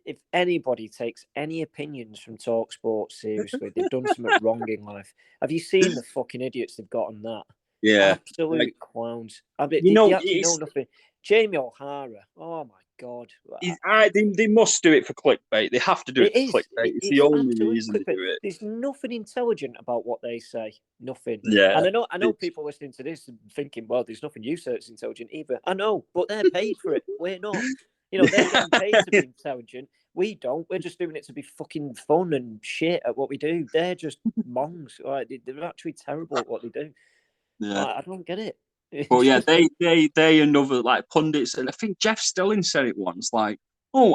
If anybody takes any opinions from Talk Sport seriously, they've done something wrong in life. Have you seen the fucking idiots they've got on that? Yeah, absolute clowns. I mean, they know nothing. Jamie O'Hara. Oh my god! They must do it for clickbait. They have to do it for clickbait. It's the only reason they do it. There's nothing intelligent about what they say. Nothing. Yeah, and I know people listening to this and thinking, well, there's nothing you say that's intelligent either. I know, but they're paid for it. We're not. They're getting paid to be intelligent. We don't. We're just doing it to be fucking fun and shit at what we do. They're just mongs. Right? They're actually terrible at what they do. Yeah, I don't get it. But yeah, they another pundits, and I think Jeff Stelling said it once. Like,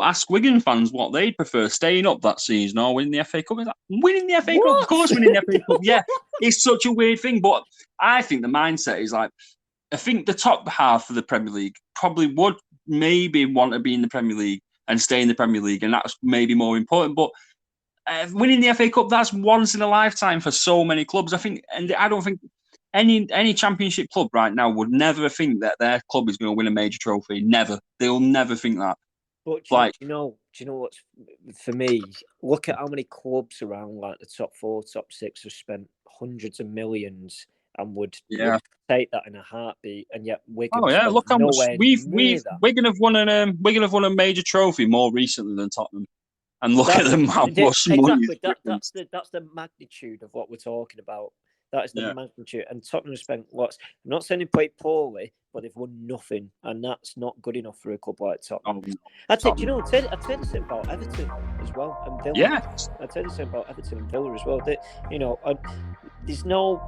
ask Wigan fans what they'd prefer: staying up that season or winning the FA Cup. Like, winning the FA Cup, of course, winning the FA Cup. Yeah, it's such a weird thing, but I think the mindset is like, I think the top half of the Premier League probably would maybe want to be in the Premier League and stay in the Premier League, and that's maybe more important. But winning the FA Cup, that's once in a lifetime for so many clubs. I think, and I don't think any Championship club right now would never think that their club is going to win a major trophy. Never, they'll never think that. But do you know what's for me? Look at how many clubs around like the top 4, top 6 have spent hundreds of millions and would take that in a heartbeat, and yet Wigan. Oh yeah, look how much Wigan have won a major trophy more recently than Tottenham, and look at them how much money. Exactly, that's the magnitude of what we're talking about. That is the magnitude. And Tottenham have spent lots. I'm not saying they played poorly, but they've won nothing. And that's not good enough for a club like Tottenham. I'd say the same about Everton as well. And Villa. Yeah. I'd say the same about Everton and Villa as well. There's no...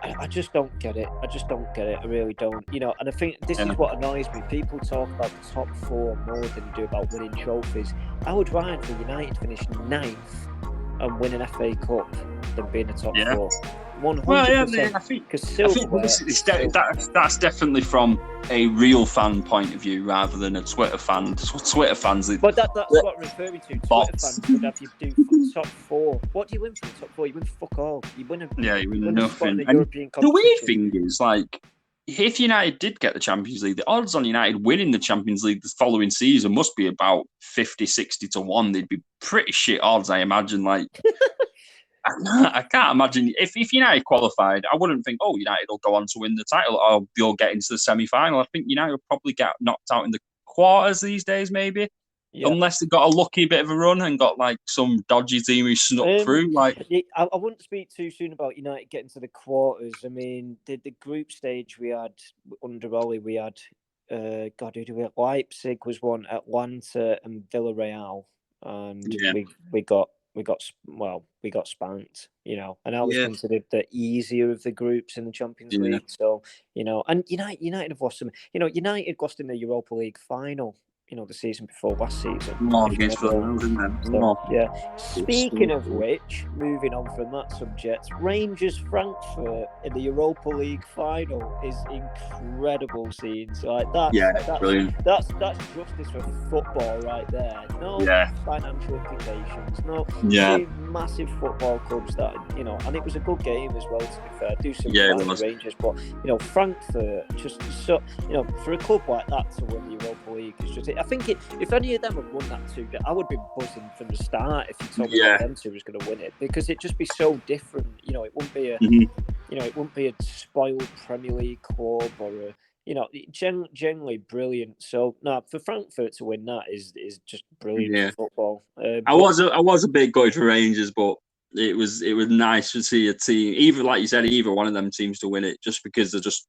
I just don't get it. I really don't. And I think this is what annoys me. People talk about the top 4 more than they do about winning trophies. I would rather United finish 9th and win an FA Cup than being a top 4. 100%. Well, I think that's definitely from a real fan point of view rather than a Twitter fan. Twitter fans. But that's what I'm referring to. Twitter fans would have you do top 4. What do you win from the top 4? You win fuck all. You win nothing. The weird thing is, like, if United did get the Champions League, the odds on United winning the Champions League the following season must be about 50, 60 to 1. They'd be pretty shit odds, I imagine. Like, I can't imagine if United qualified, I wouldn't think, United will go on to win the title or they'll get into the semi-final. I think United will probably get knocked out in the quarters these days, maybe. Yeah. Unless they got a lucky bit of a run and got like some dodgy team who snuck through. Like, I wouldn't speak too soon about United getting to the quarters. I mean, the group stage we had under Ollie, we had who do we have? Leipzig was one, Atlanta and Villarreal, and we got spanked, and that was considered the easier of the groups in the Champions League. So, and United have lost some. United lost in the Europa League final. The season before last season. Against Speaking of which, moving on from that subject, Rangers Frankfurt in the Europa League final is incredible scenes like that. Yeah, that's brilliant. That's justice for football right there. No financial implications. No massive football clubs that and it was a good game as well. To be fair, do some Rangers, but Frankfurt just so for a club like that to win the Europa League is just. I think if any of them had won that 2, I would be buzzing from the start if you told me that them 2 was going to win it, because it'd just be so different. It wouldn't be it wouldn't be a spoiled Premier League club or generally brilliant. So for Frankfurt to win that is just brilliant football. I was a bit gutted for Rangers, but it was nice to see a team, either like you said, either one of them teams to win it, just because they're just.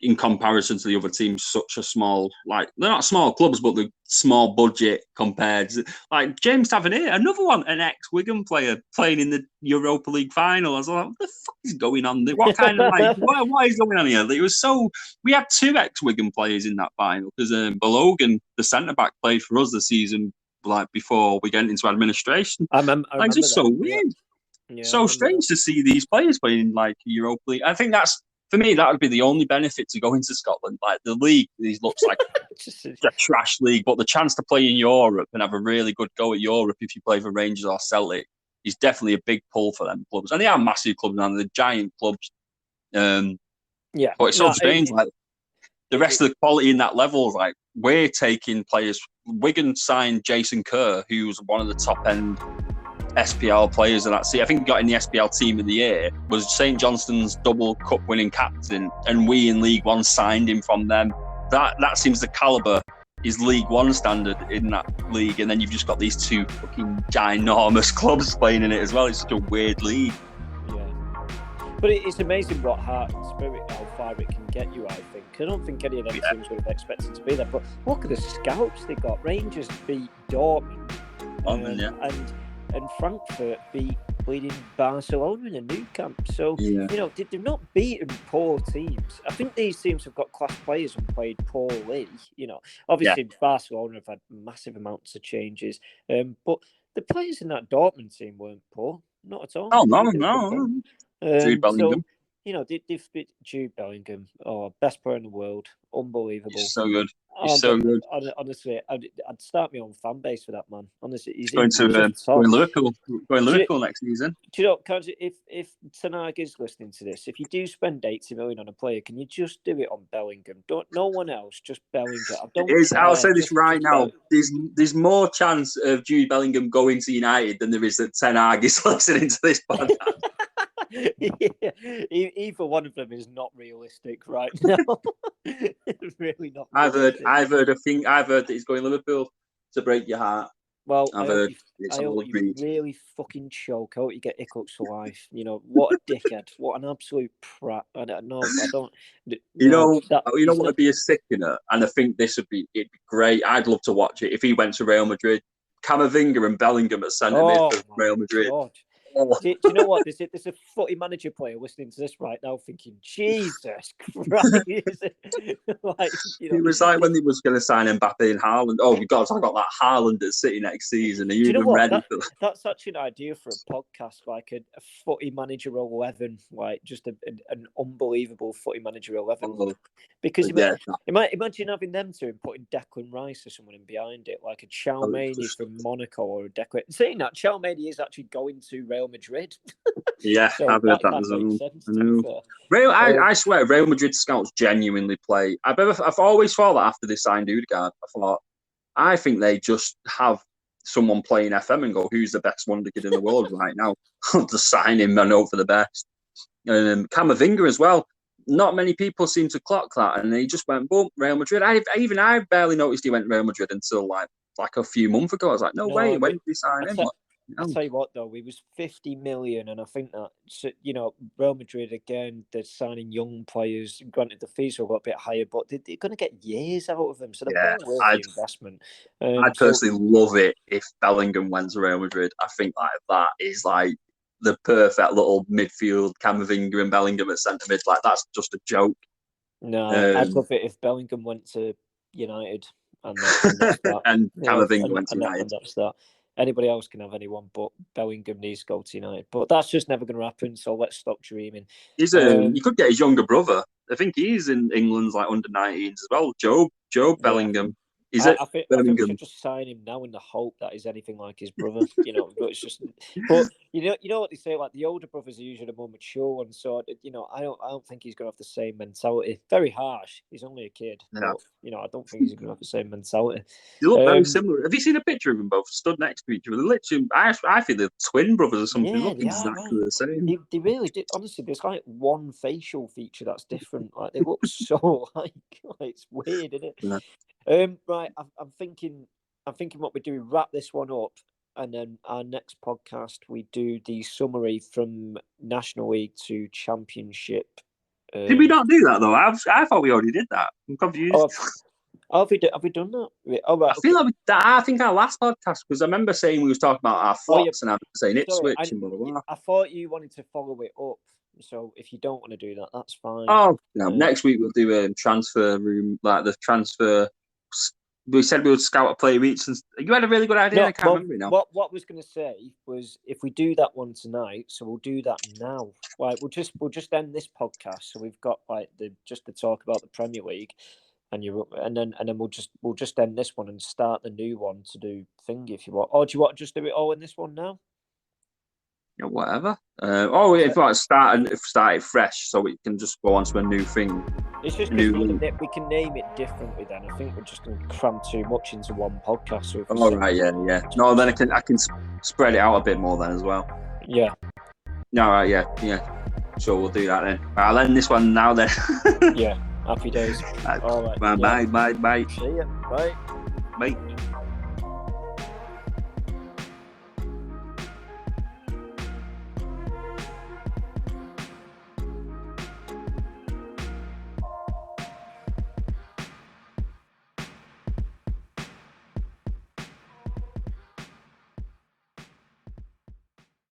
In comparison to the other teams, such a small, like, they're not small clubs, but they're small budget compared. Like James Tavernier, another one, an ex-Wigan player playing in the Europa League final. I was like, what the fuck is going on? What kind of, like, what is going on here? It was we had 2 ex-Wigan players in that final, because Balogun, the centre-back, played for us the season, like, before we get into administration. I remember just so weird. Yeah, so strange to see these players playing, like, Europa League. I think that's, for me, that would be the only benefit to going to Scotland. Like, the league, these looks like a trash league, but the chance to play in Europe and have a really good go at Europe if you play for Rangers or Celtic is definitely a big pull for them clubs. And they are massive clubs now, they're giant clubs. But it's so strange. Like, the rest of the quality in that level, like, we're taking players. Wigan signed Jason Kerr, who was one of the top-end SPL players of that season. I think he got in the SPL team of the year, was St Johnstone's double cup winning captain, and we in League One signed him from them. That seems the calibre is League One standard in that league, and then you've just got these 2 fucking ginormous clubs playing in it as well. It's such a weird league. But it's amazing what heart and spirit, how far it can get you, I think. I don't think any of them teams would have expected to be there, but look at the scouts they got. Rangers beat Dortmund. And Frankfurt beat bleeding Barcelona in a new camp. So, they've not beaten poor teams. I think these teams have got class players and played poorly. Obviously Barcelona have had massive amounts of changes. But the players in that Dortmund team weren't poor. Not at all. Oh, no. Jude Bellingham. Jude Bellingham, best player in the world, unbelievable. He's so good. He's so good. Honestly, I'd start my own fan base for that man. Honestly, he's going Liverpool. Going Liverpool next season. Do you know, if Ten Hag is listening to this, if you do spend 80 million on a player, can you just do it on Bellingham? No one else, just Bellingham. I'll say this right now. There's more chance of Jude Bellingham going to United than there is that Ten Hag is listening to this podcast. Yeah. Either one of them is not realistic right now. It's really not. I've heard that he's going Liverpool to break your heart. Well, I hope you really fucking choke. I hope you get hiccups for life. What a dickhead! What an absolute prat! I don't. What would be a sickener, and I think it'd be great. I'd love to watch it if he went to Real Madrid. Camavinga and Bellingham at centre mid for Real Madrid. God. Do you know what? There's a footy manager player listening to this right now thinking, Jesus Christ. It was like when he was going to sign Mbappe and Haaland. Oh, we've got to talk about that Haaland at City next season. Are you even ready for that? That's actually an idea for a podcast, like a footy manager 11, like just an unbelievable footy manager 11. Because imagine having them two and putting Declan Rice or someone in behind it, like a Tchouaméni from Monaco or a Declan. Saying that, Tchouaméni is actually going to Real Madrid. Yeah, so I've heard that as well. I swear, Real Madrid scouts genuinely play. I've always thought that after they signed Odegaard, I think they just have someone playing FM and go, who's the best wonder kid in the world right now? Just sign him and hope for the best. Camavinga as well. Not many people seem to clock that, and he just went, boom, Real Madrid. I barely noticed he went Real Madrid until like a few months ago. I was like, no way, when did he sign him? I'll tell you what, though, he was 50 million, and I think that, Real Madrid, again, they're signing young players. Granted, the fees are a little bit higher, but they're going to get years out of them, so they're worth the investment. I'd personally love it if Bellingham went to Real Madrid. I think that is the perfect little midfield, Camavinga and Bellingham at centre mid. That's just a joke. No, I'd love it if Bellingham went to United and Camavinga went to United. And that's that. Anybody else can have anyone, but Bellingham needs to go to United. But that's just never going to happen, so let's stop dreaming. You could get his younger brother. I think he's in England's under 19s as well. Joe Bellingham. I think we should just sign him now in the hope that he's anything like his brother. But it's just. But you know what they say, the older brothers are usually the more mature ones. So I don't think he's going to have the same mentality. Very harsh. He's only a kid. Yeah. But, I don't think he's going to have the same mentality. They look very similar. Have you seen a picture of them both stood next to each other? Literally, I think they're twin brothers or something. They look exactly the same. They really did. Honestly, there's one facial feature that's different. They look so it's weird, isn't it? Yeah. Right, I'm thinking what we do, we wrap this one up, and then our next podcast we do the summary from National League to Championship. Did we not do that though? I thought we already did that. I'm confused. Have we done that? Oh, right, I think our last podcast, because I remember saying we was talking about our flops and I was saying Ipswich and blah blah blah. I thought you wanted to follow it up. So if you don't want to do that, that's fine. Oh, no. Next week we'll do a transfer room, the transfer. We said we would scout a player each. And you had a really good idea. I can't remember now. What I was going to say was, if we do that one tonight, so we'll do that now. We'll just end this podcast. So we've got just to talk about the Premier League, and then we'll just end this one and start the new one to do thing if you want. Or do you want to just do it all in this one now? Yeah, whatever. If I start it fresh, so we can just go on to a new thing. It's just we can name it differently. Then I think we're just going to cram too much into one podcast. So right, yeah. No, then I can spread it out a bit more then as well. Yeah. No, right, yeah. Sure, we'll do that then. I'll end this one now then. Yeah. Happy days. All right. Bye. See ya. Bye. Bye.